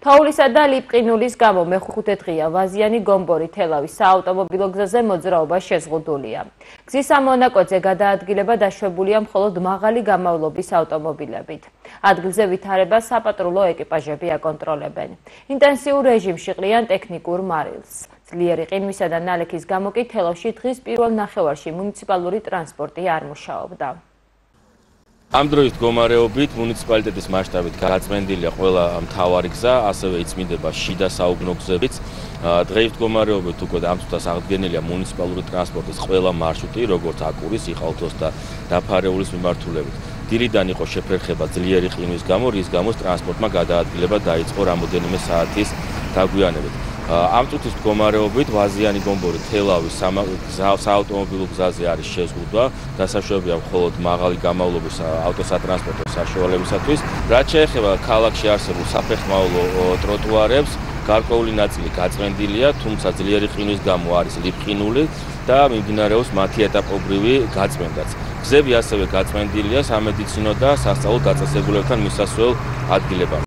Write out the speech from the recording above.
თოვლისა და ლიპყინულის გამო მეხუთე დღეა ვაზიანი გომბორი თელავის საავტომობილო გზაზე მოძრაობა შეზღუდულია. გზის ამ მონაკვეთზე გადაადგილება დაშვებულია მხოლოდ მაღალი გამავლობის ავტომობილებით. ადგილზე ვითარებას საპატრულო ეკიპაჟები აკონტროლებენ. ინტენსიურ რეჟიმში ყრიან ტექნიკურ მარილს. ძლიერი ყინვისა და ნალექის გამო კი თელავში დღის პირველ ნახევარში მუნიციპალური ტრანსპორტი არ მუშაობდა. ამ დროის მდგომარეობით მუნიციპალიტეტის მასშტაბით გაწმენდილია ყველა მთავარი გზა, ასევე იწმინდება შიდა საუგნო გზებიც. დღეის მდგომარეობით უკვე ამ წუთას აღდგენილია მუნიციპალური ტრანსპორტის ყველა მარშრუტი, როგორც აკურის, იყალთოს და დაფარეულის მიმართულებით. დილიდან იყო შეფერხება ძლიერი ყინვის გამო, რის გამოც ტრანსპორტმა გადაადგილება დაიწყო რამოდენიმე საათის დაგვიანებით. ამ წუთის მდგომარეობით ვაზიანი გომბორი თელავის საავტომობილო გზაზე არის შეზღუდვა, დასაშვებია მხოლოდ მაღალი გამავლობის ავტოსატრანსპორტო საშუალებისათვის. რაც შეეხება ქალაქში არსებულ საფეხმავლო ტროტუარებს, გარკვეული ნაწილი გაწმენდილია, თუმცა ძლიერი ყინვის გამო არის ლიპყინული და მიმდინარეობს მათი ეტაპობრივი გაწმენდაც. გზები ასევე გაწმენდილია სამედიცინო და სასწავლო დაწესებულებებთან მისასვლელ ადგილებამდე.